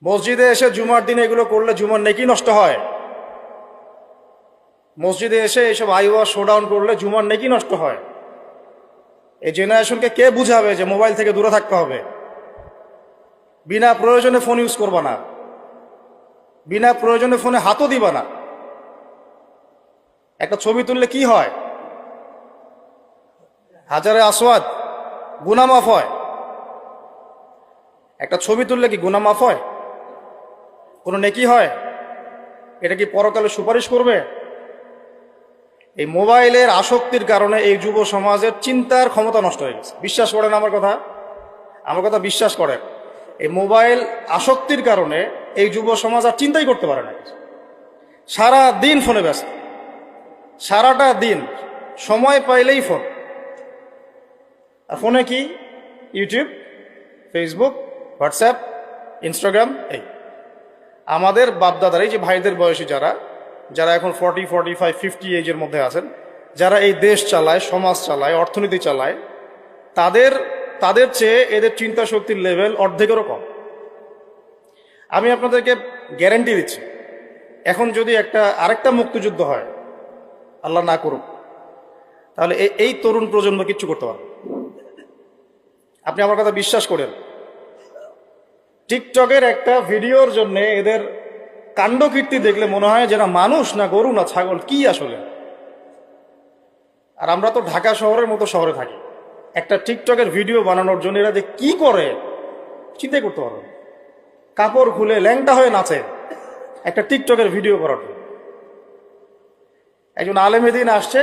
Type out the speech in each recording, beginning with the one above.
মসজিদে এসে জুমার দিনে এগুলো করলে জুমার নেকি নষ্ট হয়। মসজিদে এসে এইসব আইওয়া শোডাউন করলে জুমার নেকি নষ্ট হয়। এই জেনারেশনকে কে বুঝাবে যে মোবাইল থেকে দূরে থাকতে হবে? বিনা প্রয়োজনে ফোন ইউজ করবা না, বিনা প্রয়োজনে ফোনে হাতও দিবা না। একটা ছবি তুললে কি হয়? হাজারে আসওয়াদ, গুনাহ মাফ হয়। একটা ছবি তুললে কি গুনাহ মাফ হয়? কোনো নেকি হয়? এটা কি পরকালে সুপারিশ করবে? এই মোবাইলের আসক্তির কারণে এই যুব সমাজের চিন্তার ক্ষমতা নষ্ট হয়ে গেছে। বিশ্বাস করেন আমার কথা? আমার কথা বিশ্বাস করেন। এই মোবাইল আসক্তির কারণে এই যুব সমাজ আর চিন্তাই করতে পারে না। সারা দিন ফোনে ব্যস্ত, সারাটা দিন সময় পাইলেই ফোন। আর ফোনে কি? YouTube, Facebook, WhatsApp, Instagram. এই আমাদের বাপদাদার, এই যে ভাইদের বয়সী যারা যারা এখন 40, 45, 50 এজের মধ্যে আছেন, যারা এই দেশ চালায়, সমাজ চালায়, অর্থনীতি চালায়, তাদের চেয়ে এদের চিন্তা শক্তির লেভেল অর্ধেকেরও কম। আমি আপনাদেরকে গ্যারান্টি দিচ্ছি, এখন যদি আরেকটা মুক্তিযুদ্ধ হয়, আল্লাহ না করুক, তাহলে এই তরুণ প্রজন্ম কিচ্ছু করতে পারবে। আপনি আমার কথা বিশ্বাস করেন। টিকটকের একটা ভিডিওর জন্য এদের কাণ্ডকীর্তি দেখলে মনে হয় যেটা মানুষ না গরু না ছাগল, কি আসলে। আর আমরা তো ঢাকা শহরের মতো শহরে থাকি, একটা টিকটকের ভিডিও বানানোর জন্য এরা যে কি করে চিন্তাই করতে পারবে। কাপড় খুলে ল্যাংটা হয়ে নাচে একটা টিকটকের ভিডিও করার জন্য। একজন আলেমেদিন আসছে,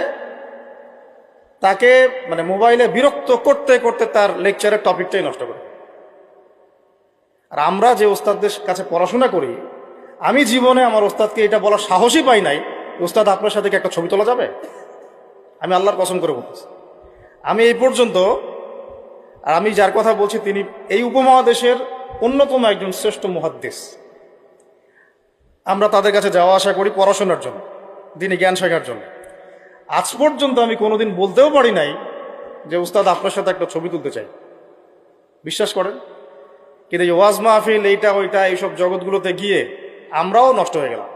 তাকে মানে মোবাইলে বিরক্ত করতে করতে তার লেকচারের টপিকটাই নষ্ট করে। আর আমরা যে ওস্তাদদের কাছে পড়াশোনা করি, আমি জীবনে আমার ওস্তাদকে এটা বলার সাহসই পাই নাই, ওস্তাদ আপনার সাথে কি একটা ছবি তোলা যাবে? আমি আল্লাহর কসম করে বলতেছি, আমি এই পর্যন্ত, আর আমি যার কথা বলছি তিনি এই উপমহাদেশের অন্যতম একজন শ্রেষ্ঠ মুহাদ্দিস। আমরা তাদের কাছে যাওয়া আসা করি পড়াশোনার জন্য, দিনী জ্ঞান শেখার জন্য। আজ পর্যন্ত আমি কোনোদিন বলতেও পারি নাই যে উস্তাদ আপনার সাথে একটা ছবি তুলতে চাই। বিশ্বাস করেন। কিন্তু এই ওয়াজ মাহফিল, এইটা ওইটা, এইসব জগৎগুলোতে গিয়ে আমরাও নষ্ট হয়ে গেলাম।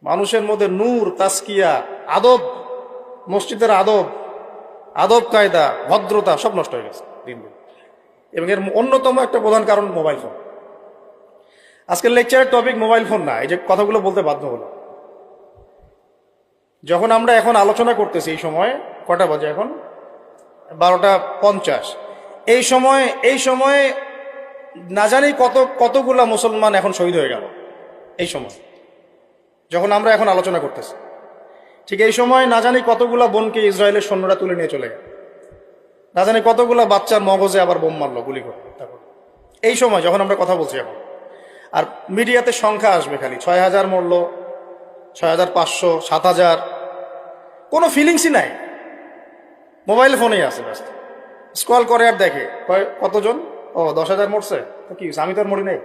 মানুষের মধ্যে নূর, তাসকিয়া, আদব, মসজিদের আদব কায়দা, ভদ্রতা সব নষ্ট হয়ে গেছে দিন দিন। এবং এর অন্যতম একটা প্রধান কারণ মোবাইল ফোন। আজকের লেকচারের টপিক মোবাইল ফোন না, এই যে কথাগুলো বলতে বাধ্য হলো। যখন আমরা এখন আলোচনা করতেছি, এই সময় কটা বাজে এখন? 12:50। এই সময়ে না জানি কতগুলা মুসলমান এখন শহীদ হয়ে গেল। এই সময় যখন আমরা এখন আলোচনা করতেছি, ঠিক এই সময় না জানি কতগুলা বোনকে ইসরায়েলের সৈন্যরা তুলে নিয়ে চলে গেল। না জানি কতগুলা বাচ্চার মগজে আবার বোম মারলো, গুলি করে। এই সময় যখন আমরা কথা বলছি এখন, আর মিডিয়াতে সংখ্যা আসবে খালি 6,000 মরল, 6,500, 7,000, কোনো ফিলিংসই নাই। মোবাইল ফোনেই আছে ব্যস্ত, স্ক্রল করে আর দেখে কতজন, ও 10,000 মরছে, তো কি আমি তো আর মরি নাই,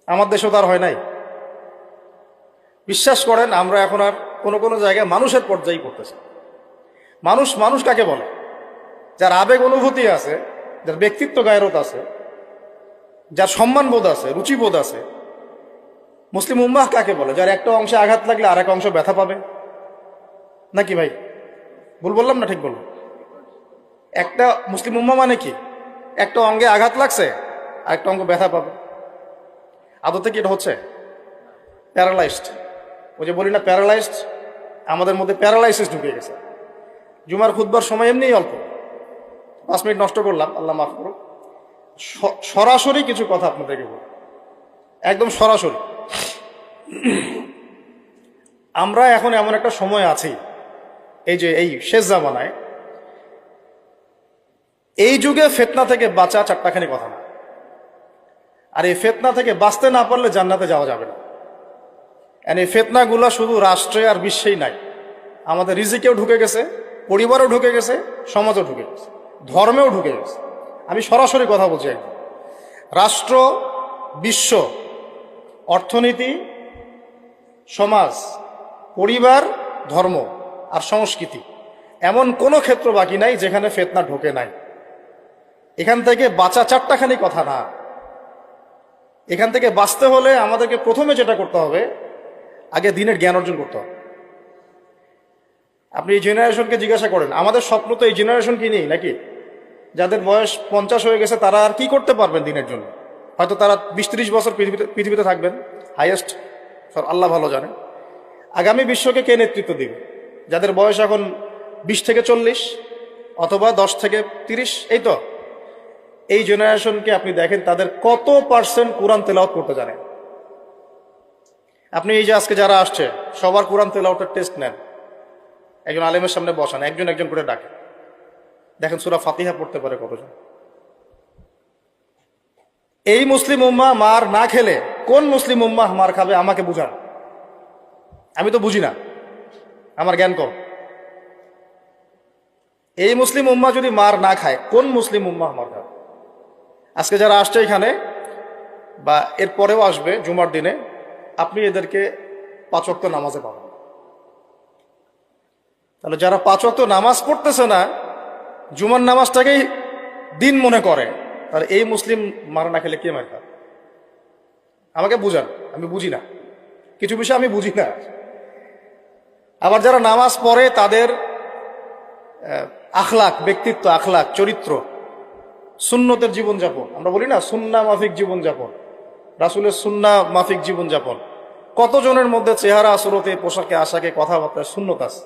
আমার দেশেও তো আর হয় নাই। বিশ্বাস করেন, আমরা এখন আর কোনো জায়গায় মানুষের পর্যায়ে পড়তেছি। মানুষ কাকে বলে? যার আবেগ অনুভূতি আছে, যার ব্যক্তিত্ব গায়রত আছে, যার সম্মানবোধ আছে, রুচিবোধ আছে। মুসলিম উম্মাহ কাকে বলে? যার একটা অংশে আঘাত লাগলে আর এক অংশ ব্যথা পাবে, নাকি ভাই? ভুল বললাম না ঠিক বললাম? একটা মুসলিম উম্মাহ মানে কি? একটা অঙ্গে আঘাত লাগছে আর একটা অঙ্গ ব্যথা পাবে। আদতে কি এটা হচ্ছে? প্যারালাইজড। ওই যে বলি না প্যারালাইজড, আমাদের মধ্যে প্যারালাইসিস ঢুকে গেছে। জুমার খুতবার সময় এমনি অল্প 5 মিনিট নষ্ট করলাম, আল্লাহ মাফ করুক। সরাসরি কিছু কথা আপনাদেরকে বলি, একদম সরাসরি। আমরা এখন এমন একটা সময় আছি, এই শেষ জামানায়, এই যুগে ফিতনা থেকে বাঁচা চারটাখানি কথা না। আর এই ফিতনা থেকে বাঁচতে না পারলে জান্নাতে যাওয়া যাবে না। এই ফিতনাগুলো শুধু রাষ্ট্রে আর বিশ্বেই নাই, আমাদের রিজিকেও ঢুকে গেছে, পরিবারেও ঢুকে গেছে, সমাজও ঢুকে গেছে, ধর্মেও ঢুকে গেছে। আমি সরাসরি কথা বলছি একদম। রাষ্ট্র, বিশ্ব, অর্থনীতি, সমাজ, পরিবার, ধর্ম আর সংস্কৃতি, এমন কোনো ক্ষেত্র বাকি নাই যেখানে ফিতনা ঢোকে নাই। এখান থেকে বাঁচা চারটাখানি কথা না, এখান থেকে বাঁচতে হলে আমাদেরকে প্রথমে যেটা করতে হবে, আগে দিনের জ্ঞান অর্জন করতে হবে। আপনি এই জেনারেশনকে জিজ্ঞাসা করেন, আমাদের স্বপ্ন তো এই জেনারেশন কি নেই নাকি? যাদের বয়স 50 হয়ে গেছে তারা আর কি করতে পারবেন দিনের জন্য? হয়তো তারা 20-30 বছর পৃথিবীতে থাকবেন হাইয়েস্ট, আল্লাহ ভালো জানে। আগামী বিশ্বকে কে নেতৃত্ব দিবে? যাদের বয়স এখন 20 থেকে 40 অথবা 10 থেকে 30, এই তো এই জেনারেশনকে আপনি দেখেন তাদের কত পার্সেন্ট কোরআন তেলাওয়াত করতে জানে। আপনি এই যে আজকে যারা আসছে সবার কোরআন তেলাওয়াতের টেস্ট নেন, একজন আলেমের সামনে বসান, একজন একজন করে ডাকে, দেখেন সূরা ফাতিহা পড়তে পারে কতজন। এই মুসলিম উম্মাহ মার না খেলে কোন মুসলিম উম্মাহ মার খাবে আমাকে বুঝান, আমি তো বুঝি না, আমার জ্ঞান কম। এই মুসলিম উম্মাহ যদি মার না খায় কোন মুসলিম উম্মাহ মার খাবে? আজকে যারা আসছে এখানে বা এর পরেও আসবে জুমার দিনে, আপনি এদেরকে 5 ওয়াক্ত নামাজে পাবেন। তাহলে যারা 5 ওয়াক্ত নামাজ পড়তেছে না, জুমার নামাজটাকেই দিন মনে করে, তাহলে এই মুসলিম মার না খেলে কে মার খাবে? আমাকে বুঝান, আমি বুঝি না, কিছু বিষয় আমি বুঝি না। আবার যারা নামাজ পড়ে তাদের আখলাক, ব্যক্তিত্ব, আখলাক, চরিত্র, সুন্নতের জীবনযাপন, আমরা বলি না সুন্না মাফিক জীবনযাপন, রাসূলের সুন্না মাফিক জীবনযাপন, কতজনের মধ্যে চেহারা, সুরতে, পোশাকে, আশাকে, কথাবার্তায় সুন্নত আছে।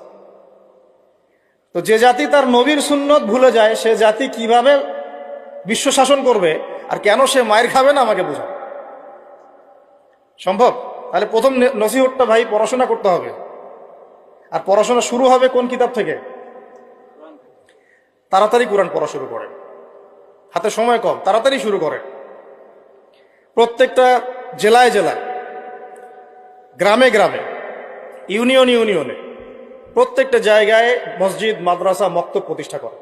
তো যে জাতি তার নবীর সুন্নত ভুলে যায়, সে জাতি কিভাবে বিশ্ব শাসন করবে আর কেন সে মায়ের খাবে না আমাকে বোঝান সম্ভব? তাহলে প্রথম নসিহতটা ভাই পড়াশোনা করতে হবে। আর পড়াশোনা শুরু হবে কোন কিতাব থেকে? তাড়াতাড়ি কোরআন পড়া শুরু করে, হাতে সময় কম, তাড়াতাড়ি শুরু করে। প্রত্যেকটা জেলায় জেলায়, গ্রামে গ্রামে, ইউনিয়নে প্রত্যেকটা জায়গায় মসজিদ, মাদ্রাসা, মক্তব প্রতিষ্ঠা করে।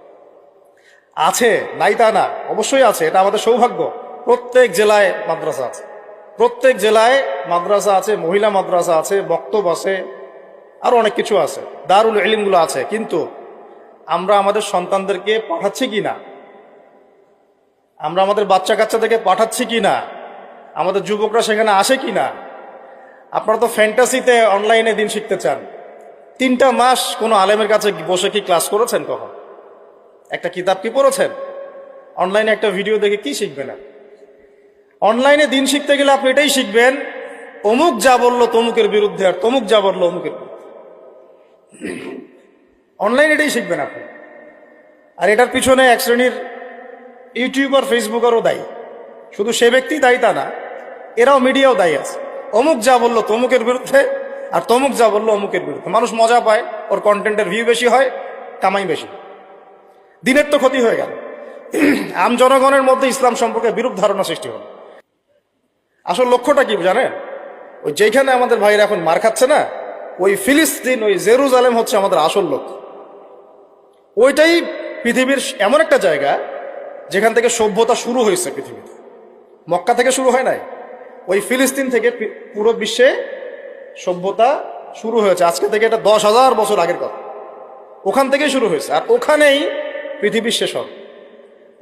আছে, নাই তা না, অবশ্যই আছে, এটা আমাদের সৌভাগ্য। প্রত্যেক জেলায় মাদ্রাসা আছে, প্রত্যেক জেলায় মাদ্রাসা আছে, মহিলা মাদ্রাসা আছে, মক্তব আছে, আরো অনেক কিছু আছে, দারুল ইলমগুলো আছে। কিন্তু আমরা আমাদের সন্তানদেরকে পাঠাচ্ছি কি না? আমরা আমাদের বাচ্চা কাচ্চাদেরকে পাঠাচ্ছি কি না? আমাদের যুবকরা সেখানে আসে কি না? আপনারা তো ফ্যান্টাসিতে অনলাইনে দিন শিখতে চান। 3টা মাস কোনো আলেমের কাছে বসে কি ক্লাস করেছেন? কখন একটা কিতাব কি পড়েছেন? অনলাইনে একটা ভিডিও দেখে কি শিখবেন? অনলাইনে দিন শিখতে গেলে আপনি এটাই শিখবেন, অমুক যা বললো তমুকের বিরুদ্ধে, আর তমুক যা বললো অমুকের বিরুদ্ধে। অনলাইন এটাই শিখবেন আপনি। আর এটার পিছনে এক শ্রেণীর ইউটিউবার, ফেসবুকারও দায়ী। শুধু সে ব্যক্তি দায়ী তা না, এরাও, মিডিয়াও দায়ী আছে। অমুক যা বললো তমুকের বিরুদ্ধে, আর তমুক যা বললো অমুকের বিরুদ্ধে। মানুষ মজা পায়, ওর কন্টেন্টের ভিউ বেশি হয়, কামাই বেশি, দিনের তো ক্ষতি হয়ে গেল। আম জনগণের মধ্যে ইসলাম সম্পর্কে বিরূপ ধারণা সৃষ্টি হল। আসল লক্ষ্যটা কি জানেন? ওই যেখানে আমাদের ভাইরা এখন মার খাচ্ছে না, ওই ফিলিস্তিন, ওই জেরুজালেম হচ্ছে আমাদের আসল লক্ষ্য। ওইটাই পৃথিবীর এমন একটা জায়গা যেখান থেকে সভ্যতা শুরু হয়েছে পৃথিবীতে। মক্কা থেকে শুরু হয় নাই, ওই ফিলিস্তিন থেকে পুরো বিশ্বে সভ্যতা শুরু হয়েছে। আজকে থেকে এটা 10,000 বছর আগের কথা। ওখান থেকেই শুরু হয়েছে, আর ওখানেই পৃথিবীর শেষ হবে।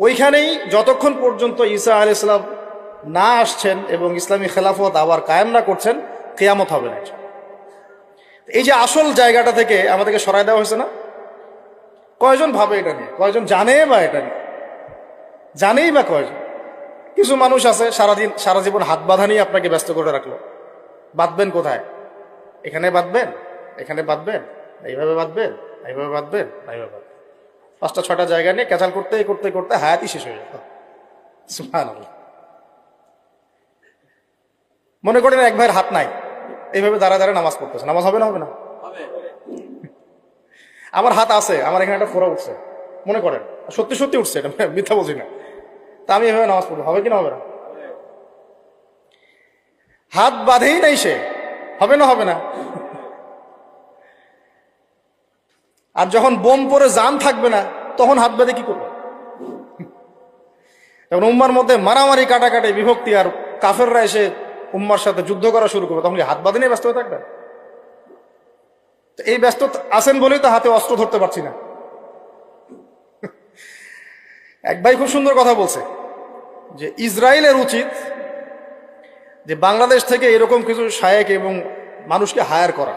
ওইখানেই যতক্ষণ পর্যন্ত ঈসা আলাইহিস সালাম না আসছেন এবং ইসলামী খেলাফত আবার কায়েম না করছেন, কিয়ামত হবে না। এই যে আসল জায়গাটা থেকে আমাদেরকে সরাই দেওয়া হয়েছে না? কয়জন ভাবে এটা নিয়ে? কয়জন জানে বা এটা নিয়ে? জানেই বা কয়জন? কিছু মানুষ আছে সারা জীবন হাত বাঁধা নিয়ে আপনাকে ব্যস্ত করে রাখলো। বাঁধবেন কোথায়? এখানে বাঁধবেন, এখানে বাঁধবেন, এইভাবে বাঁধবেন, এইভাবে বাঁধবেন, এইভাবে বাঁধবেন। 5টা-6টা জায়গা নিয়ে ক্যাচাল করতে করতে করতে হায়াতই শেষ হয়ে যেত। সুবহানাল্লাহ। মনে করেন এক ভাইয়ের হাত নাই, এইভাবে দাঁড়া দাঁড়া নামাজ পড়তেছে, নামাজ হবে না? হবে না? আমার হাত আছে, আমার এখানে একটা ফোড়া উঠছে, মনে করেন সত্যি সত্যি উঠছে, এটা মিথ্যা বলছি না, তা আমি এভাবে নামাজ পড়বো, হবে কি না? হবে না? হাত বাঁধেই নাই সে, হবে না? হবে না? আর যখন বোম পরে জান থাকবে না, তখন হাত বাঁধে কি করবে? যখন উম্মার মধ্যে মারামারি, কাটাকাটি, বিভক্তি, আর কাফেররা এসে উম্মার সাথে যুদ্ধ করা শুরু করবে, তখন কি হাত বাঁধে নিয়ে ব্যস্ত হয়ে থাকবে? এই ব্যস্ত আছেন বলেই তো হাতে অস্ত্র ধরতে পারছি না। এক ভাই খুব সুন্দর কথা বলছে যে ইসরায়েলের উচিত যে বাংলাদেশ থেকে এরকম কিছু শায়েক এবং মানুষকে হায়ার করা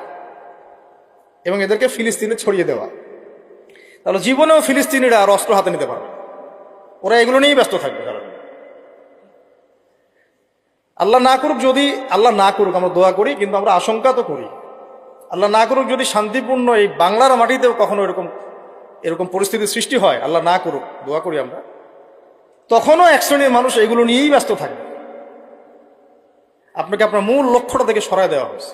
এবং এদেরকে ফিলিস্তিনে ছড়িয়ে দেওয়া, তাহলে জীবনেও ফিলিস্তিনিরা আর অস্ত্র হাতে নিতে পারবে, ওরা এগুলো নিয়েই ব্যস্ত থাকবে। কারণ আল্লাহ না করুক, যদি আল্লাহ না করুক, আমরা দোয়া করি কিন্তু আমরা আশঙ্কা তো করি, আল্লাহ না করুক যদি শান্তিপূর্ণ এই বাংলার মাটিতেও কখনো এরকম পরিস্থিতির সৃষ্টি হয়, আল্লাহ না করুক, দোয়া করি আমরা, তখনও এক শ্রেণীর মানুষ এগুলো নিয়েই ব্যস্ত থাকবে। আপনাকে আপনার মূল লক্ষ্যটা থেকে সরায় দেওয়া হয়েছে।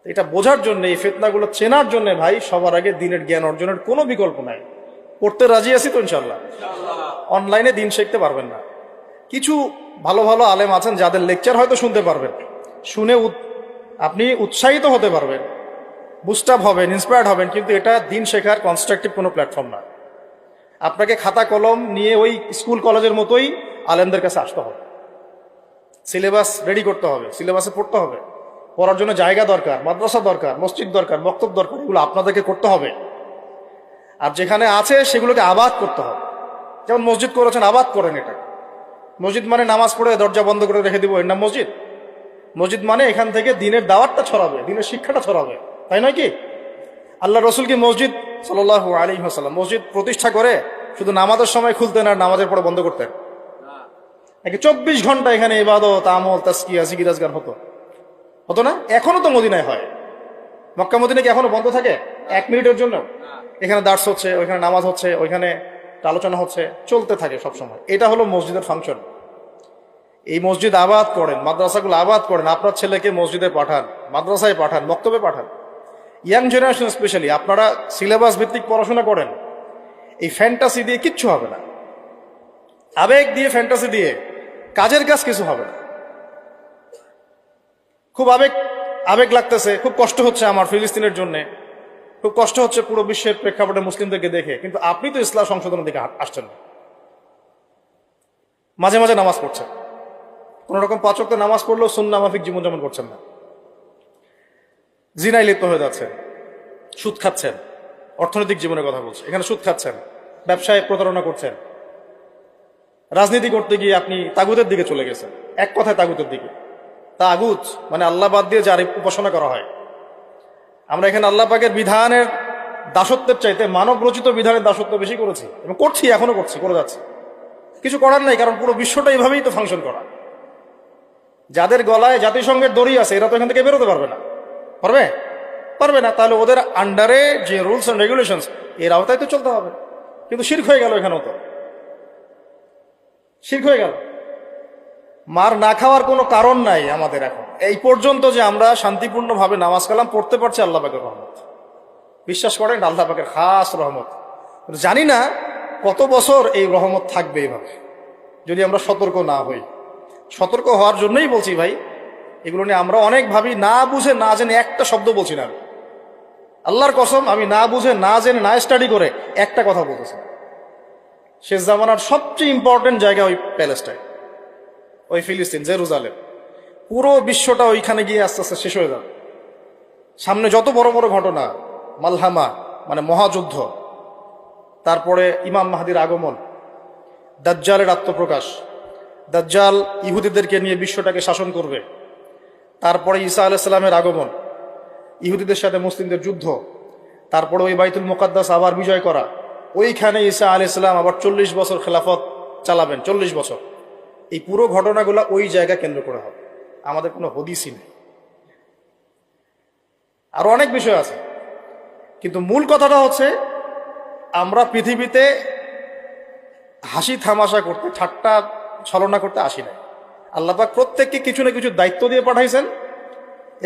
এটা বোঝার জন্য, এই ফিতনাগুলো চেনার জন্য ভাই সবার আগে দিনের জ্ঞান অর্জনের কোনো বিকল্প নাই। পড়তে রাজি আছি তো ইনশাল্লাহ? অনলাইনে দিন শিখতে পারবেন না, কিছু ভালো ভালো আলেম আছেন যাদের লেকচার হয়তো শুনতে পারবেন, শুনে আপনি উৎসাহিত হতে পারবেন, বুস্ট আপ হবেন, ইন্সপায়ার্ড হবেন, কিন্তু এটা দিন শেখার কনস্ট্রাকটিভ কোনো প্ল্যাটফর্ম না। আপনাকে খাতা কলম নিয়ে ওই স্কুল কলেজের মতোই আলেমদের কাছে আসতে হবে, সিলেবাস রেডি করতে হবে, সিলেবাসে পড়তে হবে, পড়ার জন্য জায়গা দরকার, মাদ্রাসা দরকার, মসজিদ দরকার, বক্তব্য দরকার, এগুলো আপনাদেরকে করতে হবে। আর যেখানে আছে সেগুলোকে আবাদ করতে হবে। যেমন মসজিদ করেছেন, আবাদ করেন এটা। মসজিদ মানে নামাজ পড়ে দরজা বন্ধ করে রেখে দিব, এর নাম মসজিদ? মসজিদ মানে এখান থেকে দিনের দাওয়াতটা ছড়াবে, দিনের শিক্ষাটা ছড়াবে, তাই নয় কি? আল্লাহ রসুল কি মসজিদ সাল্লাল্লাহু আলাইহি ওয়াসাল্লাম মসজিদ প্রতিষ্ঠা করে শুধু নামাজের সময় খুলতেন আর নামাজের পরে বন্ধ করতেন? নাকি 24 ঘন্টা এখানে ইবাদত, আমল, তাসকিয়া, জিকির আজকার হতো না? এখনো তো মদিনায় হয়। মক্কা মদিনায় কি এখনো বন্ধ থাকে 1 মিনিটের জন্য? এখানে দার্স হচ্ছে, ওইখানে নামাজ হচ্ছে, ওইখানে আলোচনা হচ্ছে, চলতে থাকে সবসময়। এটা হলো মসজিদের ফাংশন। এই মসজিদ আবাদ করেন, মাদ্রাসাগুলো আবাদ করেন, আপনার ছেলেকে মসজিদে পাঠান, মাদ্রাসায় পাঠান, মক্তবে পাঠান। ইয়াং জেনারেশন স্পেশালি আপনারা সিলেবাস ভিত্তিক পড়াশোনা করেন। এই ফ্যান্টাসি দিয়ে কিচ্ছু হবে না, আবেগ দিয়ে, ফ্যান্টাসি দিয়ে কাজের কাজ কিছু হবে না। খুব আবেগ লাগতেছে, খুব কষ্ট হচ্ছে আমার ফিলিস্তিনের জন্য, খুব কষ্ট হচ্ছে পুরো বিশ্বের প্রেক্ষাপটে মুসলিমদেরকে দেখে, কিন্তু আপনি তো ইসলাম সংশোধনের দিকে আসছেন না। মাঝে মাঝে নামাজ পড়ছেন, কোন রকম 5 ওয়াক্ত নামাজ পড়লেও সুন্নাহ মাফিক জীবনযাপন করছেন না, জিনায় লিপ্ত হয়ে যাচ্ছেন, সুদ খাচ্ছেন, অর্থনৈতিক জীবনের কথা বলছে, এখানে সুদ খাচ্ছেন, ব্যবসায় প্রতারণা করছেন, রাজনীতি করতে গিয়ে আপনি তাগুতের দিকে চলে গেছেন। এক কথায় তাগুতের দিকে। তাগুত মানে আল্লাহ বাদ দিয়ে যার উপাসনা করা হয়। আমরা এখানে আল্লাহ পাকের বিধানের দাসত্বের চাইতে মানব রচিত বিধানের দাসত্ব বেশি করেছি এবং করছি, এখনো করছি, করে যাচ্ছি। কিছু করার নাই, কারণ পুরো বিশ্বটা এইভাবেই তো ফাংশন করা। যাদের গলায় জাতিসংঘের দড়ি আছে এরা তো এখান থেকে বেরোতে পারবে না। পারবে না। তাহলে ওদের আন্ডারে যে রুলস এন্ড রেগুলেশনস, এর আওতায় তো চলতে হবে। কিন্তু শিরক হয়ে গেল, এখানেও তো শিরক হয়ে গেল। মার না খাওয়ার কোনো কারণ নাই আমাদের এখন এই পর্যন্ত যে আমরা শান্তিপূর্ণভাবে নামাজ কালাম পড়তে পারছি আল্লাহ পাকের রহমত। বিশ্বাস করেন, আল্লাহ পাকের খাস রহমত। জানি না কত বছর এই রহমত থাকবে এইভাবে যদি আমরা সতর্ক না হই। সতর্ক হওয়ার জন্যই বলছি ভাই, এগুলো নিয়ে আমরা অনেক ভাবি, না বুঝে না জেনে একটা শব্দ বলছি না। আল্লাহর কসম, আমি না বুঝে না জেনে না স্টাডি করে একটা কথা বলতেছি। শেষ জামানার সবচেয়ে ইম্পর্টেন্ট জায়গা ওই প্যালেস্টাইন, ওই ফিলিস্তিন, জেরুজালেম। পুরো বিশ্বটা ওইখানে গিয়ে আস্তে আস্তে শেষ হয়ে যাবে। সামনে যত বড় বড় ঘটনা, মালহামা মানে মহাযুদ্ধ, তারপরে ইমাম মাহদির আগমন, দাজ্জালের আত্মপ্রকাশ, দাজ্জাল ইহুদিদেরকে নিয়ে বিশ্বটাকে শাসন করবে, তারপরে ঈসা আলাইহিস সালামের আগমন, ইহুদিদের সাথে মুসলিমদের যুদ্ধ, তারপরে ওই বাইতুল মুকাদ্দাস আবার বিজয় করা, ওইখানে ঈসা আলাইহিস সালাম আবার 40 বছর খেলাফত চালাবেন, 40 বছর। এই পুরো ঘটনাগুলো ওই জায়গা কেন্দ্র করে হবে। আমাদের কোনো হদিসই নেই। আরো অনেক বিষয় আছে, কিন্তু মূল কথাটা হচ্ছে আমরা পৃথিবীতে হাসি থামাশা করতে, ঠাট্টা ছলনা করতে আসি না। আল্লাহ পাক প্রত্যেককে কিছু না কিছু দায়িত্ব দিয়ে পাঠাইছেন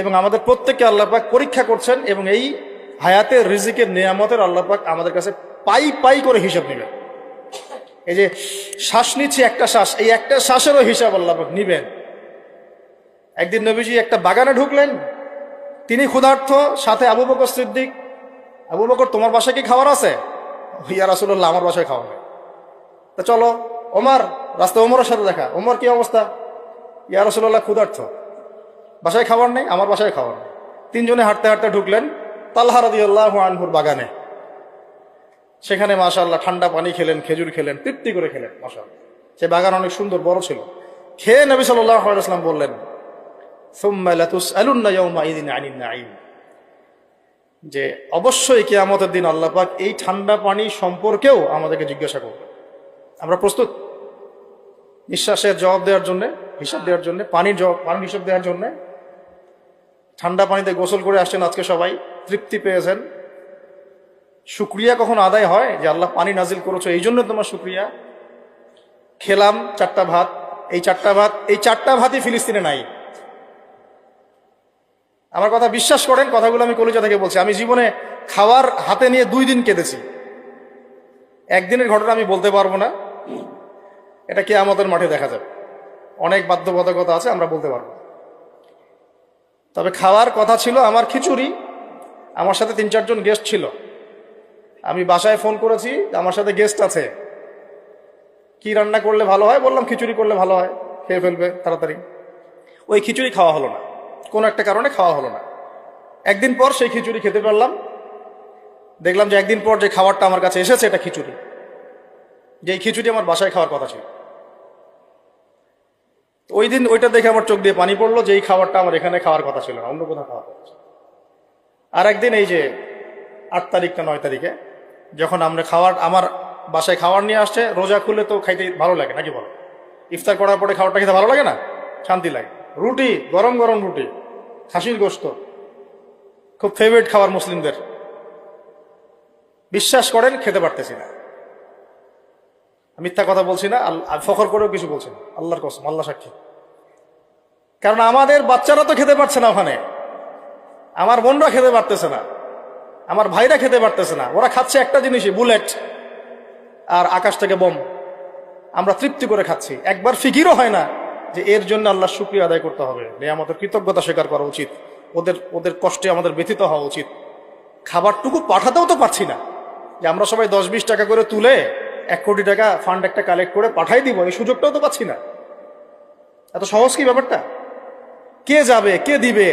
এবং আমাদের প্রত্যেককে আল্লাহ পাক পরীক্ষা করছেন, এবং এই হায়াতের রিজিকের নিয়ামতের আল্লাহ পাক আমাদের কাছে পাই পাই করে হিসাব নেবেন। এই যে শ্বাস নিচ্ছি একটা শ্বাস, এই একটা শ্বাসেরও হিসাব আল্লাহ পাক নিবেন। একদিন নবীজি একটা বাগানে ঢুকলেন, তিনি ক্ষুধার্ত, সাথে আবু বকর সিদ্দিক। আবু বকর, তোমার বাসায় কি খাবার আছে? ইয়া রাসূলুল্লাহ, আমার বাসায় খাওয়া নেই। তা চলো। ওমর, রাস্তায় ওমরের সাথে দেখা। ওমর, কি অবস্থা? ইয়া রাসূলুল্লাহ, ক্ষুধার্ত, বাসায় খাবার নেই, আমার বাসায় খাবার নেই। তিনজনে হাঁটতে হাঁটতে ঢুকলেন তালহা রাদিয়াল্লাহু আনহুর বাগানে। সেখানে মাশাআল্লাহ ঠান্ডা পানি খেলেন, খেজুর খেলেন, তৃপ্তি করে খেলেন। মাশাআল্লাহ, সে বাগান অনেক সুন্দর বড় ছিল। খেয়ে নবী সাল্লাল্লাহু আলাইহি ওয়াসাল্লাম বললেন, সুম্মা লাতুসআলুন্না ইয়াওমাইযিন আনিন নাঈম, যে অবশ্যই কিয়ামতের দিন আল্লাহ পাক এই ঠান্ডা পানি সম্পর্কেও আমাদেরকে জিজ্ঞাসা করবে। আমরা প্রস্তুত নিঃশ্বাসের জবাব দেওয়ার জন্য, হিসাব দেওয়ার জন্য, পানির হিসাব দেওয়ার জন্য? ঠান্ডা পানিতে গোসল করে আসছেন আজকে, সবাই তৃপ্তি পেয়েছেন। শুকরিয়া কখন আদায় হয় যে আল্লাহ পানি নাজিল করেছো, এই জন্য তোমার শুকরিয়া। খেলাম 4টা ভাত, এই 4টা ভাতই ফিলিস্তিনে নাই। আমার কথা বিশ্বাস করেন, কথাগুলো আমি কলিজা থেকে বলছি। আমি জীবনে খাবার হাতে নিয়ে 2 দিন কেঁদেছি। একদিনের ঘটনা আমি বলতে পারবো না, এটা কিয়ামতের মাঠে দেখা যাবে। অনেক বাধ্যবাধকতা আছে, আমরা বলতে পারবো। তবে খাওয়ার কথা ছিল আমার খিচুড়ি। আমার সাথে 3-4 জন গেস্ট ছিল। আমি বাসায় ফোন করেছি, আমার সাথে গেস্ট আছে, কি রান্না করলে ভালো হয়? বললাম খিচুড়ি করলে ভালো হয়, খেয়ে ফেলবে তাড়াতাড়ি। ওই খিচুড়ি খাওয়া হলো না, কোনো একটা কারণে খাওয়া হলো না। একদিন পর সেই খিচুড়ি খেতে পারলাম। দেখলাম যে একদিন পর যে খাবারটা আমার কাছে এসেছে এটা খিচুড়ি, যে এই খিচুড়ি আমার বাসায় খাওয়ার কথা ছিল। ওই দিন ওইটা দেখে আমার চোখ দিয়ে পানি পড়লো যে এই খাবারটা আমার এখানে খাওয়ার কথা ছিল না, অন্য কোথাও খাওয়ার কথা ছিল। আর একদিন এই যে 8 তারিখ না 9 তারিখে যখন আমরা আমার বাসায় খাবার নিয়ে আসছে, রোজা খুলে তো খাইতে ভালো লাগে নাকি বলো? ইফতার করার পরে খাবারটা খেতে ভালো লাগে না? শান্তি লাগে। রুটি, গরম গরম রুটি, খাসির গোশত, খুব ফেভারিট খাবার মুসলিমদের। বিশ্বাস করেন খেতে পারতেছি না, মিথ্যা কথা বলছি না, ফখর করেও কিছু বলছি না, আল্লাহর কসম, আল্লাহ সাক্ষী। কারণ আমাদের বাচ্চারা তো খেতে পারছে না, ওখানে আমার বোনরা খেতে পারতেছে না, আমার ভাইরা খেতে পারতেছে না। ওরা খাচ্ছে একটা জিনিসই, বুলেট আর আকাশ থেকে বোম। আমরা তৃপ্তি করে খাচ্ছি, একবার ফিকিরও হয় না যে এর জন্য আল্লাহর শুকরিয়া আদায় করতে হবে, আমাদের কৃতজ্ঞতা স্বীকার করা উচিত, ওদের কষ্টে আমাদের ব্যথিত হওয়া উচিত। খাবারটুকু পাঠাতেও তো পারছি না, যে আমরা সবাই 10-20 টাকা করে তুলে 1 কোটি টাকা ফান্ড একটা কালেক্ট করে পাঠাই দিব, এই সুযোগটাও তো পাচ্ছি না। এত সহজ কি ব্যাপারটা? কে যাবে, কে দিবে?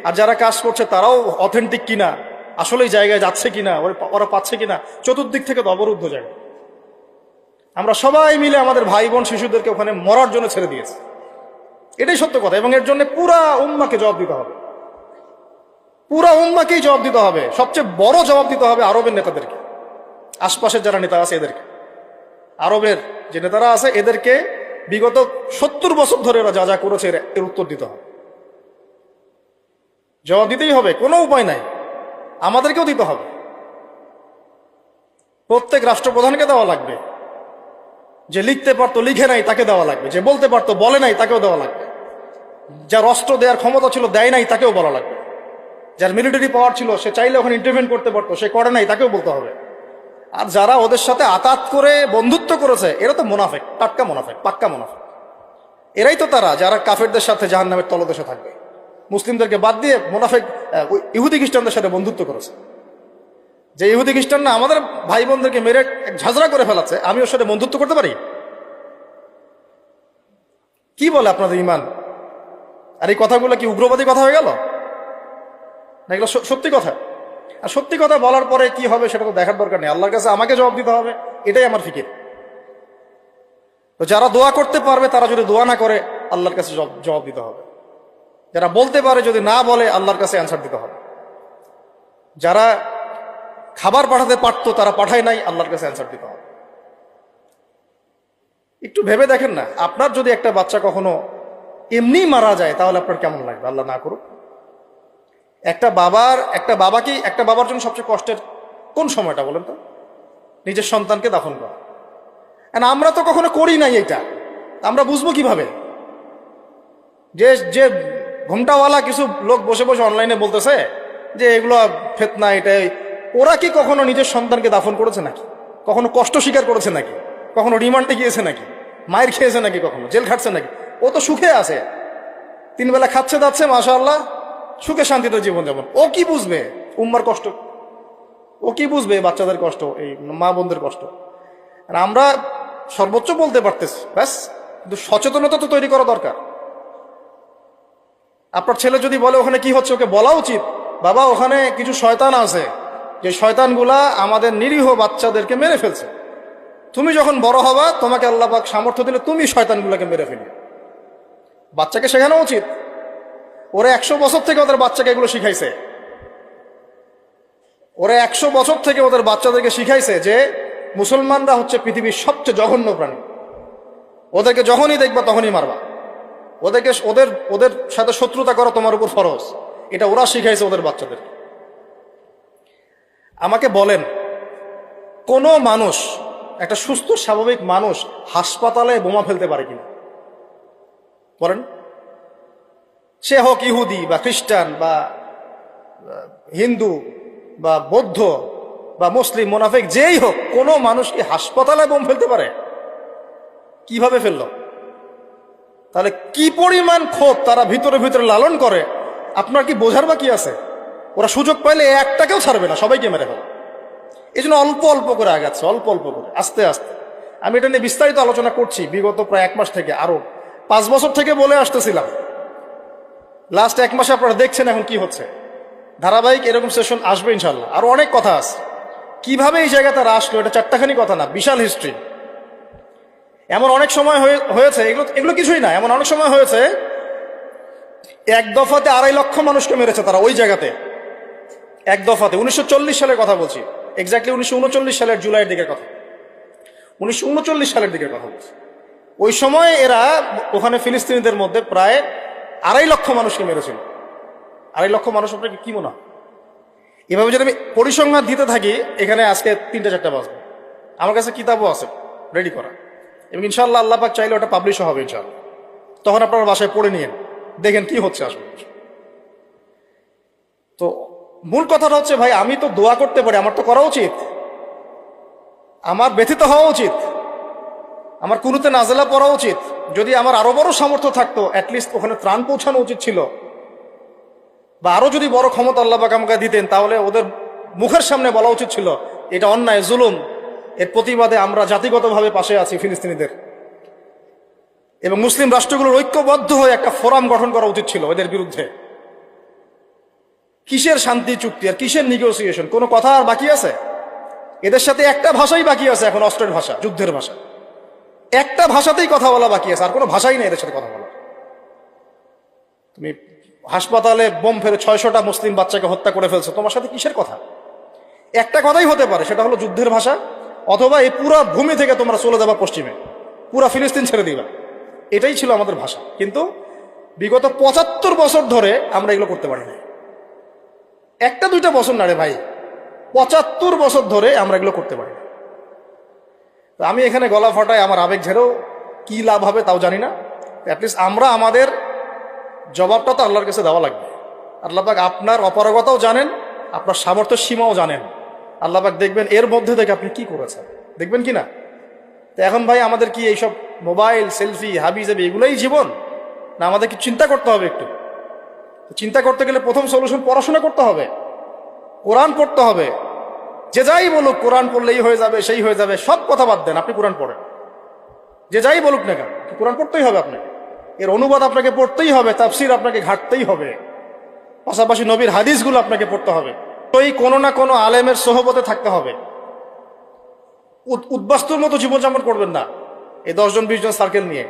আর যারা কাজ করছে তারাও অথেন্টিক কিনা, আসলেই জায়গায় যাচ্ছে কিনা, ওরা পাচ্ছে কিনা, চতুর্দিক থেকে তো অবরুদ্ধ জায়গা। আমরা সবাই মিলে আমাদের ভাই বোন শিশুদেরকে ওখানে মরার জন্য ছেড়ে দিয়েছি, এটাই সত্য কথা। এবং এর জন্য পুরা উম্মাকে জবাব দিতে হবে, পুরা উম্মাকেই জবাব দিতে হবে। সবচেয়ে বড় জবাব দিতে হবে আরবের নেতাদেরকে, আশপাশের যারা নেতা আছে এদেরকে। আরবের যে নেতারা আছে এদেরকে বিগত 70 বছর ধরে এরা যা যা করেছে এর উত্তর দিতে হবে, জবাব দিতেই হবে, কোনো উপায় নাই। আমাদেরকেও দিতে হবে, প্রত্যেক রাষ্ট্রপ্রধানকে দেওয়া লাগবে। যে লিখতে পারতো লিখে নাই তাকে দেওয়া লাগবে, যে বলতে পারতো বলে নাই তাকেও দেওয়া লাগবে, যার অস্ত্র দেওয়ার ক্ষমতা ছিল দেয় নাই তাকেও বলা লাগবে, যার মিলিটারি পাওয়ার ছিল সে চাইলে ওখানে ইন্টারভেন করতে পারতো সে করে নাই তাকেও বলতে হবে। আর যারা ওদের সাথে আতাত করে বন্ধুত্ব করেছে এরা তো মুনাফেক, টাটকা মুনাফেক, পাক্কা মুনাফেক। এরাই তো তারা যারা কাফেরদের সাথে জাহান্নামের তলদেশে থাকবে। মুসলিমদেরকে বাদ দিয়ে মুনাফেক ইহুদি খ্রিস্টানদের সাথে বন্ধুত্ব করেছে। যে ইহুদি খ্রিস্টান না আমাদের ভাই বোনদেরকে মেরে ঝাঁঝরা করে ফেলাচ্ছে, আমি ওর সাথে বন্ধুত্ব করতে পারি? কি বলে আপনাদের ইমান? আর এই কথাগুলো কি উগ্রবাদী কথা হয়ে গেল না? এগুলো সত্যি কথা। আর সত্যি কথা বলার পরে কি হবে সেটা তো দেখার দরকার নেই, আল্লাহর কাছে আমাকে জবাব দিতে হবে, এটাই আমার ফিকির। তো যারা দোয়া করতে পারবে তারা যদি দোয়া না করে আল্লাহর কাছে জবাব দিতে হবে। যারা বলতে পারে যদি না বলে আল্লাহর কাছে অ্যান্সার দিতে হবে। যারা খাবার পাঠাতে পারতো তারা পাঠায় নাই, আল্লাহর কাছে অ্যান্সার দিতে হবে। একটু ভেবে দেখেন না, আপনার যদি একটা বাচ্চা কখনো এমনি মারা যায় তাহলে আপনার কেমন লাগবে? আল্লাহ না করুক। একটা বাবার জন্য সবচেয়ে কষ্টের কোন সময়টা বলেন তো? নিজের সন্তানকে দাফন করা। আমরা তো কখনো করি নাই এটা, আমরা বুঝবো কিভাবে? যে ঘুমটাওয়ালা কিছু লোক বসে বসে অনলাইনে বলতেছে যে এগুলো ফিতনা, এটাই, ওরা কি কখনো নিজের সন্তানকে দাফন করেছে নাকি? কখনো কষ্ট স্বীকার করেছে নাকি? কখনো রিমান্ডে গিয়েছে নাকি? মায়ের খেয়েছে নাকি? কখনো জেল খাটছে নাকি? ও তো সুখে আছে, 3 বেলা খাচ্ছে যাচ্ছে, মাশাআল্লাহ, সুখে শান্তিতে জীবনযাপন। ও কি বুঝবে উম্মার কষ্ট? ও কি বুঝবে বাচ্চাদের কষ্ট, এই মা বোনদের কষ্ট? আর আমরা সর্বোচ্চ বলতে পারতেছি ব্যাস, কিন্তু সচেতনতা তো তৈরি করা দরকার। আপনার ছেলে যদি বলে ওখানে কি হচ্ছে, ওকে বলা উচিত, বাবা ওখানে কিছু শয়তান আছে, যে শয়তানগুলা আমাদের নিরীহ বাচ্চাদেরকে মেরে ফেলছে। তুমি যখন বড় হবা তোমাকে আল্লাহ পাক সামর্থ্য দিলে তুমি শয়তানগুলোকে মেরে ফেলি। বাচ্চাকে শেখানো উচিত। ওরা 100 বছর থেকে ওদের বাচ্চাকে এগুলো শিখাইছে। ওরা 100 বছর থেকে ওদের বাচ্চাদেরকে শিখাইছে যে মুসলমানরা হচ্ছে পৃথিবীর সবচেয়ে জঘন্য প্রাণী। ওদেরকে যখনই দেখবা তখনই মারবা, ওদেরকে ওদের ওদের সাথে শত্রুতা করা তোমার উপর ফরজ। এটা ওরা শিখাইছে ওদের বাচ্চাদের। আমাকে বলেন, কোন মানুষ, একটা সুস্থ স্বাভাবিক মানুষ হাসপাতালে বোমা ফেলতে পারে কিনা বলেন? সে হোক ইহুদি বা খ্রিস্টান বা হিন্দু বা বৌদ্ধ বা মুসলিম মুনাফিক, যেই হোক, কোন মানুষ কি হাসপাতালে বোম ফেলতে পারে? কিভাবে ফেলল? তাহলে কি পরিমাণ ক্ষোভ তারা ভিতরে ভিতরে লালন করে আপনার কি বোঝার বাকি আছে? ওরা সুযোগ পাইলে একটাকেও ছাড়বে না, সবাইকে মেরে ফেলে। এই জন্য অল্প অল্প করে আগাচ্ছে, অল্প অল্প করে, আস্তে আস্তে। আমি এটা নিয়ে বিস্তারিত আলোচনা করছি বিগত প্রায় 1 মাস থেকে, আরো 5 বছর থেকে বলে আসতেছিলাম। লাস্ট 1 মাসে আপনারা দেখছেন এখন কি হচ্ছে। ধারাবাহিক এরকম সেশন আসবে ইনশাল্লাহ। আরো অনেক কথা আছে কিভাবে এই জায়গাতে আসলো, এটা 4টাখানি কথা না, বিশাল হিস্ট্রি। এমন অনেক সময় হয়েছে, এগুলো কিছুই না, এমন অনেক সময় হয়েছে 1 দফাতে 2.5 লক্ষ মানুষকে মেরেছে তারা ওই জায়গাতে, 1 দফাতে। 1940 সালের কথা বলছি, এক্স্যাক্টলি 1939 সালের জুলাইয়ের দিকের কথা, 1939 সালের দিকের কথা বলছি। ওই সময় এরা ওখানে ফিলিস্তিনিদের মধ্যে প্রায় 2.5 লক্ষ মানুষকে মেরেছিল। 2.5 লক্ষ মানুষ আপনাকে কি মনে হয়? এভাবে যদি আমি পরিসংখ্যান দিতে থাকি, এখানে আজকে 3-4টা বাজবে। আমার কাছে কিতাবও আছে রেডি করা, এবং ইনশাল্লাহ আল্লাহ পাক চাইলে ওটা পাবলিশও হবে ইনশাল্লাহ। তখন আপনারা বাসায় পড়ে নিয়েন, দেখেন কি হচ্ছে আসলে। তো মূল কথাটা হচ্ছে, ভাই আমি তো দোয়া করতে পারি, আমার তো করা উচিত, আমার ব্যথিত হওয়া উচিত, আমার কুনুতে নাজেলা পড়া উচিত। যদি আমার আরো বড় সামর্থ্য থাকতো, অ্যাটলিস্ট ওখানে ত্রাণ পৌঁছানো উচিত ছিল, বা আরো যদি বড় ক্ষমতা আল্লাহ পাক আমাকে দিতেন, তাহলে ওদের মুখের সামনে বলা উচিত ছিল এটা অন্যায়, জুলুম, এর প্রতিবাদে আমরা জাতিগতভাবে পাশে আছি ফিলিস্তিনিদের। এবং মুসলিম রাষ্ট্রগুলোর ঐক্যবদ্ধ হয়ে একটা ফোরাম গঠন করা উচিত ছিল এদের বিরুদ্ধে। কিসের শান্তি চুক্তি আর কিসের নেগোসিয়েশন? কোনো কথা আর বাকি আছে? এদের সাথে একটা ভাষাই বাকি আছে এখন, অস্ত্রের ভাষা, যুদ্ধের ভাষা। একটা ভাষাতেই কথা বলা বাকি আছে, আর কোনো ভাষাই নেই এদের সাথে কথা বলা। তুমি হাসপাতালে বোম ফেলে 600টা মুসলিম বাচ্চাকে হত্যা করে ফেলছো, তোমার সাথে কিসের কথা? একটা কথাই হতে পারে, সেটা হলো যুদ্ধের ভাষা, অথবা এই পুরো ভূমি থেকে তোমরা চলে যাবা পশ্চিমে, পুরা ফিলিস্তিন ছেড়ে দিবা। এটাই ছিল আমাদের ভাষা। কিন্তু বিগত 75 বছর ধরে আমরা এগুলো করতে পারি না। 1-2টা বছর না রে ভাই, 75 বছর ধরে আমরা এগুলো করতে পারি না। তো আমি এখানে গলা ফাটায়, আমার আবেগ ঝেড়েও কি লাভ হবে তাও জানি না। অ্যাটলিস্ট আমরা আমাদের জবাবটা তো আল্লাহর কাছে দেওয়া লাগবে। আল্লাহ পাক আপনার অপারগতাও জানেন, আপনার সামর্থ্যের সীমাও জানেন। আল্লাহ পাক দেখবেন এর মধ্যে থেকে আপনি কি করেছেন, দেখবেন কি না? তো এখন ভাই আমাদের কি এইসব মোবাইল, সেলফি, হাবি জাবি এগুলোই জীবন? না আমাদের কি চিন্তা করতে হবে একটু? চিন্তা করতে গেলে প্রথম সলিউশন পড়াশোনা করতে হবে, কোরআন পড়তে হবে। যে যাই বলুক কোরআন পড়লেই হয়ে যাবে, সেই হয়ে যাবে, সব কথা বাদ দেন, আপনি কোরআন পড়েন। যে যাই বলুক না কেন, কোরআন পড়তেই হবে আপনাকে, এর অনুবাদ আপনাকে পড়তেই হবে, তাফসির আপনাকে ঘাটতেই হবে, পাশাপাশি নবীর হাদিসগুলো আপনাকে পড়তে হবে। তো এই কোনো না কোনো আলেমের সোহবতে থাকতে হবে। উদ্বাস্তুর মতো জীবনযাপন করবেন না এই 10 জন 20 জন সার্কেল নিয়ে।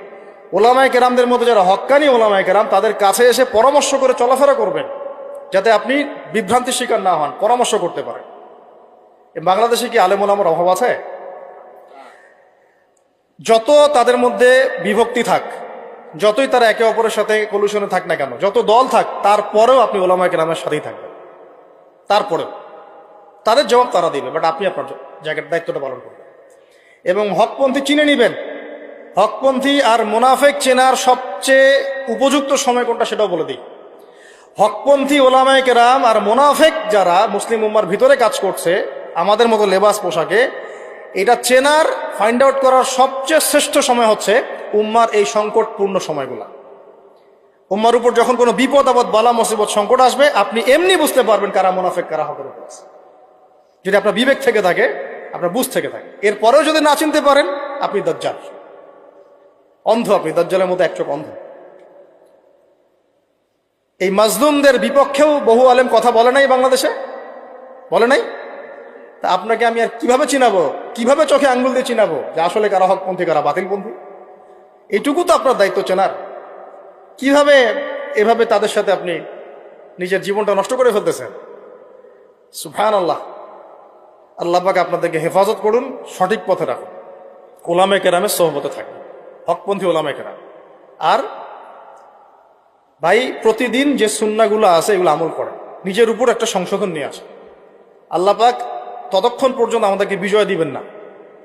ওলামায়ে কেরামদের মধ্যে যারা হক্কানি ওলামায়ে কেরাম, তাদের কাছে এসে পরামর্শ করে চলাফেরা করবেন, যাতে আপনি বিভ্রান্তির শিকার না হন, পরামর্শ করতে পারেন। বাংলাদেশে কি আলেম ওলামার অভাব আছে? যত তাদের মধ্যে বিভক্তি থাক, যতই তারা একে অপরের সাথে কলুশনে থাক না কেন, যত দল থাক, তারপরেও আপনি ওলামায়ে কেরামের সাথেই থাকবেন। তারপরেও তাদের জবাব তারা দিবে, বাট আপনি আপনার জায়গার দায়িত্বটা পালন করবেন। এবং হকপন্থী চিনে নিবেন। হকপন্থী আর মুনাফেক চেনার সবচেয়ে উপযুক্ত সময় কোনটা সেটাও বলে দিই। হকপন্থী ওলামায়ে কেরাম আর মুনাফেক যারা মুসলিম উম্মার ভিতরে কাজ করছে আমাদের মতো লেবাস পোশাকে, এটা চেনার, ফাইন্ড আউট করার সবচেয়ে শ্রেষ্ঠ সময় হচ্ছে উম্মার এই সংকটপূর্ণ সময়গুলা। উম্মার উপর যখন কোনো বিপদ আপদ, বালা মুসিবত, সংকট আসবে, আপনি এমনি বুঝতে পারবেন কারা মুনাফেক কারা হকের উপর আছে, যদি আপনার বিবেক থেকে থাকে, আপনার বুঝ থেকে থাকে। এরপরেও যদি না চিনতে পারেন, আপনি দাজ্জাল, অন্ধ, আপনি দাজ্জালের মতো এক চোখ অন্ধ। এই মাজলুমদের বিপক্ষেও বহু আলেম কথা বলে নাই, বাংলাদেশে বলে নাই। তা আপনাকে আমি আর কিভাবে চিনাবো, কিভাবে চোখে আঙ্গুল দিয়ে চিনাবো যে আসলে কারা হকপন্থী কারা বাতিলপন্থী? এইটুকু তো আপনার দায়িত্ব চেনার। কিভাবে এভাবে তাদের সাথে আপনি নিজের জীবনটা নষ্ট করে ফেলতেছেন? সুবহানাল্লাহ। আল্লাহ পাক আপনাদেরকে হেফাজত করুন, সঠিক পথে রাখুন, ওলামায়ে কেরামের সোহবতে থাকুন, হকপন্থী ওলামায়ে কেরাম। আর ভাই, প্রতিদিন যে সুন্নাহগুলো আছে এগুলো আমল করে নিজের উপর একটা সংশোধন নিয়ে আসে। আল্লাহ পাক ততক্ষণ পর্যন্ত আমাদেরকে বিজয় দিবেন না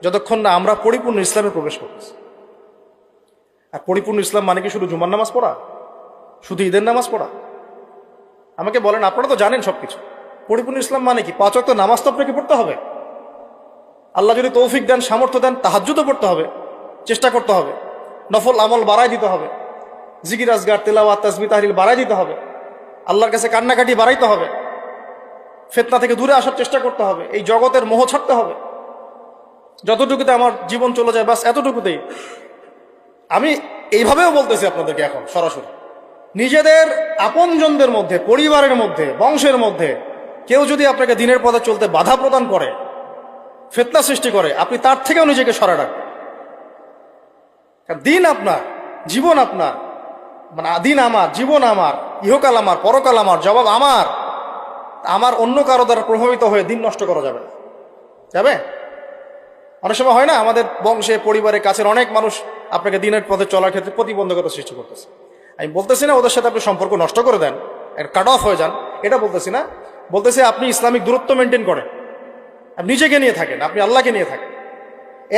যতক্ষণ না আমরা পরিপূর্ণ ইসলামে প্রবেশ করতেছি। আর পরিপূর্ণ ইসলাম মানে কি শুধু জুমার নামাজ পড়া, শুধু ঈদের নামাজ পড়া? আমাকে বলেন, আপনারা তো জানেন সবকিছু। পরিপূর্ণ ইসলাম মানে কি? 5 ওয়াক্ত নামাজ তো আপনাকে পড়তে হবে। আল্লাহ যদি তৌফিক দেন, সামর্থ্য দেন, তাহাজ্জুদও পড়তে হবে, চেষ্টা করতে হবে, নফল আমল বাড়াই দিতে হবে, জিকির আজগার তেলাওয়াত তাসবিহ তাহলিল বাড়াই দিতে হবে, আল্লাহর কাছে কান্নাকাটি বাড়াইতে হবে, ফিতনা থেকে দূরে আসার চেষ্টা করতে হবে, এই জগতের মোহ ছাড়তে হবে। যতটুকুতে আমার জীবন চলে যায় বাস এতটুকুতেই। আমি এইভাবেও বলতেছি আপনাদেরকে এখন সরাসরি, নিজেদের আপনজনদের মধ্যে, পরিবারের মধ্যে, বংশের মধ্যে কেউ যদি আপনাকে দিনের পথে চলতে বাধা প্রদান করে, ফিতনা সৃষ্টি করে, আপনি তার থেকেও নিজেকে সরা রাখবেন। দিন আপনার, জীবন আপনার, মানে দিন আমার, জীবন আমার, ইহকাল আমার, পরকাল আমার, জবাব আমার। আমার অন্য কারো দ্বারা প্রভাবিত হয়ে দিন নষ্ট করা যাবে না। যাবে? অনেক সময় হয় না, আমাদের বংশে, পরিবারের কাছের অনেক মানুষ আপনাকে দিনের পথে চলার ক্ষেত্রে প্রতিবন্ধকতা সৃষ্টি করতেছে। আমি বলতেছি না ওদের সাথে আপনি সম্পর্ক নষ্ট করে দেন, কাট অফ হয়ে যান, এটা বলতেছি না। বলতেছি আপনি ইসলামিক দূরত্ব মেনটেন করেন, আপনি নিজেকে নিয়ে থাকেন, আপনি আল্লাহকে নিয়ে থাকেন।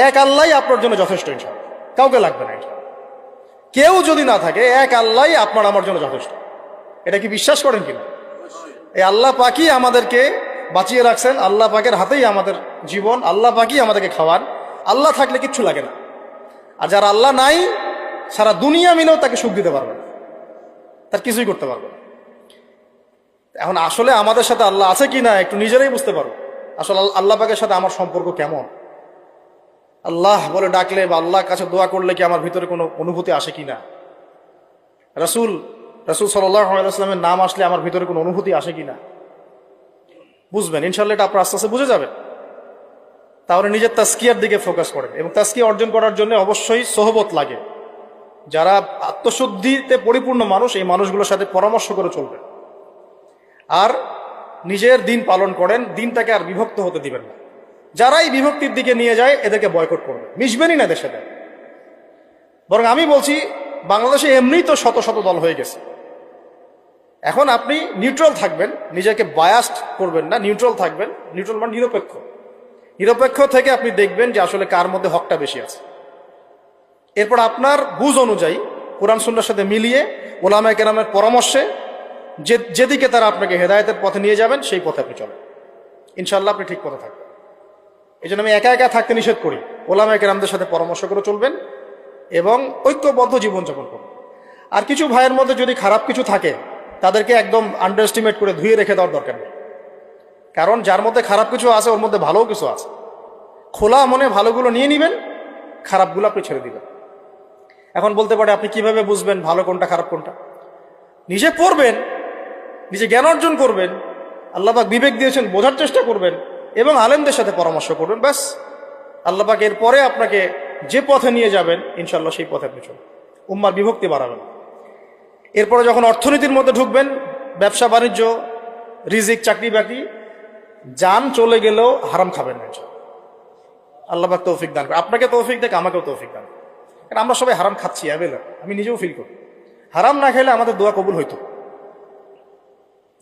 এক আল্লাহই আপনার জন্য যথেষ্ট, ইনশাআল্লাহ কাউকে লাগবে না। ইনশাআল্লাহ কেউ যদি না থাকে, এক আল্লাহই আপনার আমার জন্য যথেষ্ট। এটা কি বিশ্বাস করেন কিনা? এই আল্লাহ পাকই আমাদেরকে বাঁচিয়ে রাখছেন, আল্লাহ পাকের হাতেই আমাদের জীবন, আল্লাহ পাকই আমাদেরকে খাওয়ান। আল্লাহ থাকলে কিচ্ছু লাগে না। আর যারা আল্লাহ নাই, সারা দুনিয়া মিলেও তাকে সুখ দিতে পারবে না, তার কিছুই করতে পারবে না। এখন আসলে আমাদের সাথে আল্লাহ আছে কি না একটু নিজেরাই বুঝতে পারো। আসলে আল্লাহ পাকের সাথে আমার সম্পর্ক কেমন? আল্লাহ বলে ডাকলে বা আল্লাহর কাছে দোয়া করলে কি আমার ভিতরে কোনো অনুভূতি আসে কি না? রাসূল সাল্লাল্লাহু আলাইহি ওয়াসাল্লামের নাম আসলে আমার ভিতরে কোনো অনুভূতি আসে কি না? বুঝবেন ইনশাআল্লাহ, এটা আপনার আস্তে আস্তে বুঝে যাবেন। তাহলে নিজের তাজকিয়ার দিকে ফোকাস করেন, এবং তাজকিয়া অর্জন করার জন্য অবশ্যই সোহবত লাগে। যারা আত্মশুদ্ধিতে পরিপূর্ণ মানুষ, এই মানুষগুলোর সাথে পরামর্শ করে চলবেন। আর নিজের দিন পালন করেন, দিনটাকে আর বিভক্ত হতে দিবেন না। যারাই বিভক্তির দিকে নিয়ে যায় এদেরকে বয়কট করবেন, মিশবেনই না এদের সাথে। বরং আমি বলছি, বাংলাদেশে এমনিই তো শত শত দল হয়ে গেছে। এখন আপনি নিউট্রাল থাকবেন, নিজেকে বায়াসড করবেন না, নিউট্রাল থাকবেন। নিউট্রাল মানে নিরপেক্ষ। নিরপেক্ষ থেকে আপনি দেখবেন যে আসলে কার মধ্যে হকটা বেশি আছে। এরপর আপনার বুঝ অনুযায়ী কোরআন সুন্নাহর সাথে মিলিয়ে ওলামায়ে কেরামের পরামর্শে যেদিকে তারা আপনাকে হেদায়েতের পথে নিয়ে যাবেন সেই পথে আপনি চলেন। ইনশাআল্লাহ আপনি ঠিক পথে থাকবেন। এই জন্য আমি একা একা থাকতে নিষেধ করি। ওলামায়ে কেরামদের সাথে পরামর্শ করে চলবেন এবং ঐক্যবদ্ধ জীবনযাপন করবেন। আর কিছু ভাইয়ের মধ্যে যদি খারাপ কিছু থাকে, তাদেরকে একদম আন্ডার এস্টিমেট করে ধুয়ে রেখে দেওয়ার দরকার নেই। কারণ যার মধ্যে খারাপ কিছু আছে ওর মধ্যে ভালোও কিছু আছে। খোলা মনে ভালোগুলো নিয়ে নেবেন, খারাপগুলো আপনি ছেড়ে দিবেন। এখন বলতে পারে, আপনি কিভাবে বুঝবেন ভালো কোনটা খারাপ কোনটা? নিজে পড়বেন, নিজে জ্ঞান অর্জন করবেন, আল্লাহ পাক বিবেক দিয়েছেন, বোঝার চেষ্টা করবেন এবং আলেমদের সাথে পরামর্শ করবেন। ব্যাস, আল্লাহ পাক এরপরে আপনাকে যে পথে নিয়ে যাবেন ইনশাআল্লাহ সেই পথে আপনি চলবেন। উম্মার বিভক্তি বাড়াবেন। এরপরে যখন অর্থনীতির মধ্যে ঢুকবেন, ব্যবসা বাণিজ্য, রিজিক, চাকরি বাকরি, জান চলে গেলেও হারাম খাবেন না। আল্লাহ পাক তৌফিক দান করে, আপনাকে তৌফিক দেখ, আমাকেও তৌফিক দান। কারণ আমরা সবাই হারাম খাচ্ছি, আমি নিজেও ফিল করি। হারাম না খেলে আমাদের দোয়া কবুল হইতো।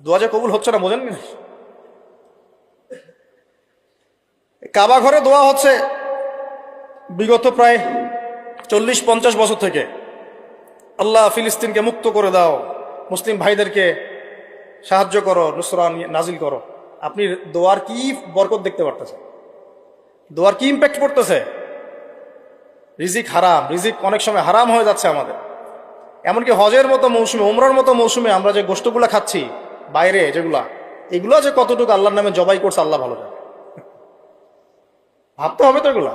দোয়া যে কবুল হচ্ছে না বোঝেন না। কাবা ঘরে দোয়া হচ্ছে বিগত প্রায় 40-50 বছর থেকে, আল্লাহ ফিলিস্তিনকে মুক্ত করে দাও, মুসলিম ভাইদেরকে সাহায্য করো, নুসরা নাজিল করো। আপনি দোয়ার কি বরকত দেখতে পারতেছেন? দোয়ার কি ইম্প্যাক্ট পড়তেছে? রিজিক হারাম, রিজিক অনেক সময় হারাম হয়ে যাচ্ছে আমাদের। এমনকি হজের মতো মৌসুমে, উমরার মতো মৌসুমে আমরা যে গোশতগুলা খাচ্ছি বাইরে, এগুলো যে কতটুকু আল্লাহর নামে জবাই করছে আল্লাহ ভালো জানে। ভাবতে হবে তো, এগুলা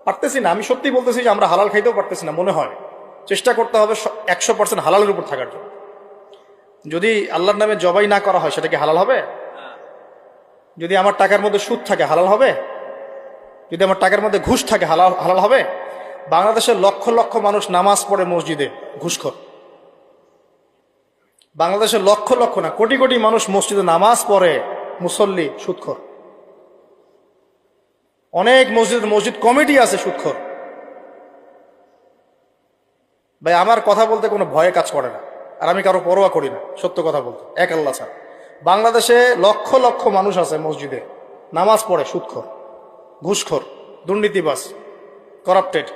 পারতেছি না। আমি সত্যি বলতেছি যে আমরা হালাল খাইতেও পারতেছি না মনে হয়। চেষ্টা করতে হবে 100% হালালের উপর থাকার জন্য। যদি আল্লাহর নামে জবাই না করা হয় সেটা কি হালাল হবে? যদি আমার টাকার মধ্যে সুদ থাকে হালাল হবে? যদি আমার টাকার মধ্যে ঘুষ থাকে হালাল হবে? বাংলাদেশের লক্ষ লক্ষ মানুষ নামাজ পড়ে মসজিদে ঘুষখোর, বাংলাদেশের লক্ষ লক্ষ না কোটি কোটি মানুষ মসজিদে নামাজ পড়ে, মুসল্লি সুদখোর। অনেক মসজিদ কমিটি আছে সুদখোর। ভাই আমার কথা বলতে কোনো ভয়ে কাজ করে না, আর আমি কারো পরোয়া করি না, সত্য কথা বলতে এক আল্লাহ ছাড়া। বাংলাদেশে লক্ষ লক্ষ মানুষ আছে মসজিদে নামাজ পড়ে সুদখোর, ঘুষখোর, দুর্নীতিবাজ, করাপ্টেড।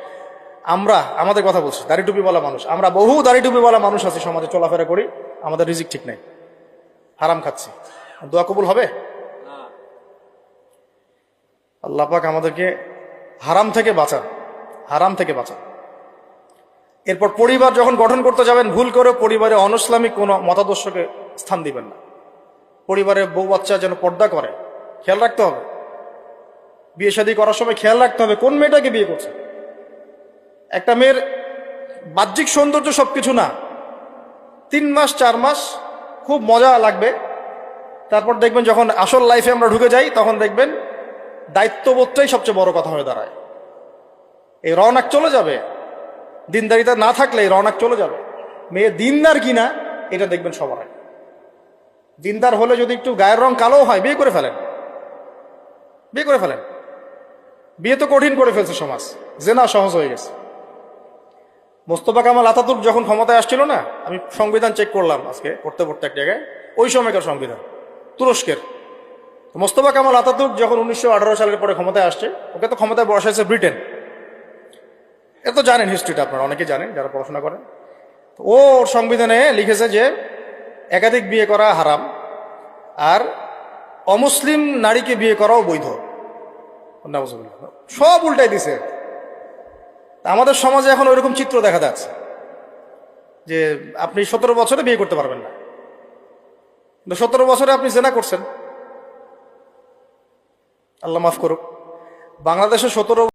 আমরা আমাদের কথা বলছি, দাড়ি টুপিওয়ালা মানুষ, আমরা বহু দাড়ি টুপিওয়ালা মানুষ আছি, সমাজে চলাফেরা করি, আমাদের রিজিক ঠিক নেই, হারাম খাচ্ছি। দোয়া কবুল হবে? আল্লাহ পাক আমাদেরকে হারাম থেকে বাঁচান, হারাম থেকে বাঁচান। এরপর পরিবার যখন গঠন করতে যাবেন, ভুল করে পরিবারে অনইসলামিক কোনো মতাদর্শকে স্থান দিবেন না। পরিবারে বউ বাচ্চা যেন পর্দা করে, খেয়াল রাখতে হবে। বিয়ে শাদী করার সময় খেয়াল রাখতে হবে কোন মেয়েটাকে বিয়ে করছে। একটা মেয়ের বাহ্যিক সৌন্দর্য সবকিছু না, 3 মাস 4 মাস খুব মজা লাগবে, তারপর দেখবেন যখন আসল লাইফে আমরা ঢুকে যাই তখন দেখবেন দায়িত্ববোধটাই সবচেয়ে বড় কথা হয়ে দাঁড়ায়। এই রওনাক চলে যাবে, দিনদারিতা না থাকলে এই রওনাক চলে যাবে। মেয়ে দিনদার কিনা এটা দেখবেন সবার আগে। দিনদার হলে যদি একটু গায়ের রং কালো হয়, বিয়ে করে ফেলেন, বিয়ে করে ফেলেন। বিয়ে তো কঠিন করে ফেলছে সমাজ, জেনা সহজ হয়ে গেছে। মোস্তফা কামাল আতাতুর্ক যখন ক্ষমতায় আসছিল না, আমি সংবিধান চেক করলাম আজকে পড়তে পড়তে এক জায়গায়, ওই সময়কার সংবিধান তুরস্কের। মোস্তফা কামাল আতাতুর্ক যখন 1918 সালের পরে ক্ষমতায় আসছে, ওকে তো ক্ষমতায় বসাইছে ব্রিটেন। এ তো জানেন হিস্ট্রিটা, আপনারা অনেকে জানেন যারা পড়াশোনা করেন। ওর সংবিধানে লিখেছে যে একাধিক বিয়ে করা হারাম, আর অমুসলিম নারীকে বিয়ে করাও বৈধ। সব উল্টাই দিছে। আমাদের সমাজে এখন ওইরকম চিত্র দেখা যাচ্ছে যে আপনি 17 বছরে বিয়ে করতে পারবেন না, 17 বছরে আপনি জেনা করছেন। আল্লাহ মাফ করুক। বাংলাদেশে 17